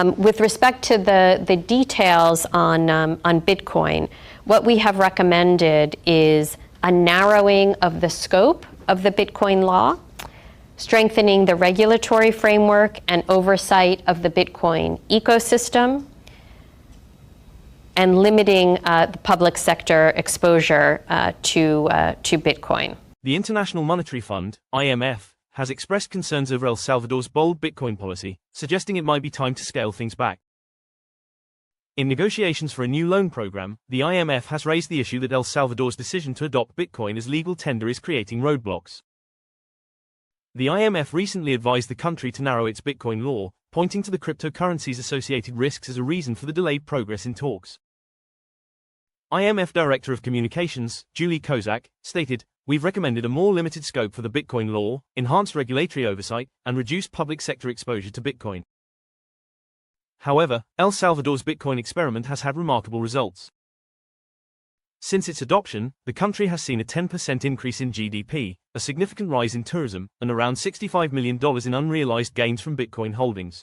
With respect to the details on Bitcoin, what we have recommended is a narrowing of the scope of the Bitcoin law, strengthening the regulatory framework and oversight of the Bitcoin ecosystem, and limiting the public sector exposure to Bitcoin. The International Monetary Fund, IMF, has expressed concerns over El Salvador's bold Bitcoin policy, suggesting it might be time to scale things back. In negotiations for a new loan program, the IMF has raised the issue that El Salvador's decision to adopt Bitcoin as legal tender is creating roadblocks. The IMF recently advised the country to narrow its Bitcoin law, pointing to the cryptocurrency's associated risks as a reason for the delayed progress in talks. IMF Director of Communications, Julie Kozak, stated, "We've recommended a more limited scope for the Bitcoin law, enhanced regulatory oversight, and reduced public sector exposure to Bitcoin." However, El Salvador's Bitcoin experiment has had remarkable results. Since its adoption, the country has seen a 10% increase in GDP, a significant rise in tourism, and around $65 million in unrealized gains from Bitcoin holdings.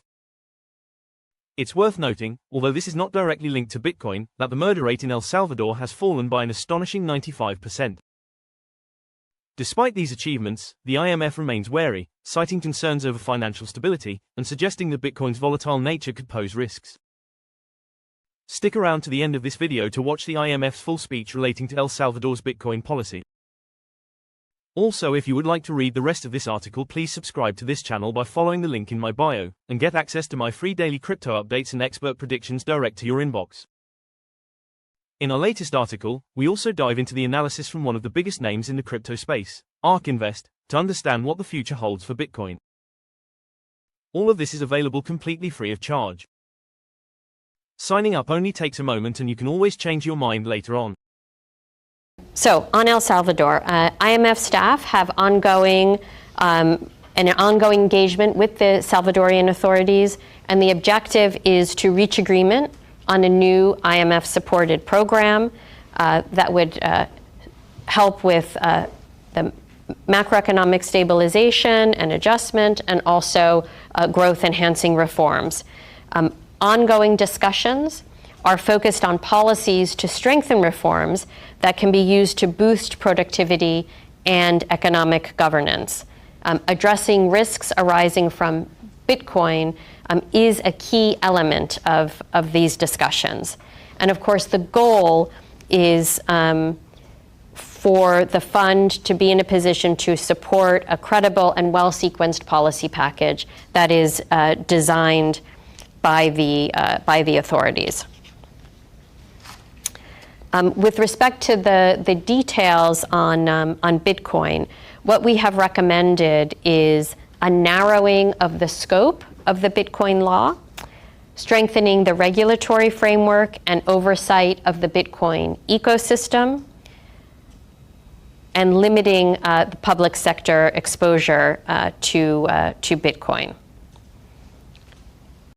It's worth noting, although this is not directly linked to Bitcoin, that the murder rate in El Salvador has fallen by an astonishing 95%. Despite these achievements, the IMF remains wary, citing concerns over financial stability, and suggesting that Bitcoin's volatile nature could pose risks. Stick around to the end of this video to watch the IMF's full speech relating to El Salvador's Bitcoin policy. Also, if you would like to read the rest of this article, please subscribe to this channel by following the link in my bio, and get access to my free daily crypto updates and expert predictions direct to your inbox. In our latest article, we also dive into the analysis from one of the biggest names in the crypto space, ARK Invest, to understand what the future holds for Bitcoin. All of this is available completely free of charge. Signing up only takes a moment, and you can always change your mind later on. So, on El Salvador, IMF staff have an ongoing engagement with the Salvadorian authorities, and the objective is to reach agreement on a new IMF-supported program that would help with the macroeconomic stabilization and adjustment, and also growth-enhancing reforms. Ongoing discussions are focused on policies to strengthen reforms that can be used to boost productivity and economic governance. Addressing risks arising from Bitcoin is a key element of these discussions. And of course, the goal is for the fund to be in a position to support a credible and well-sequenced policy package that is designed by the authorities. With respect to the details on Bitcoin, what we have recommended is a narrowing of the scope of the Bitcoin law, strengthening the regulatory framework and oversight of the Bitcoin ecosystem, and limiting the public sector exposure to Bitcoin.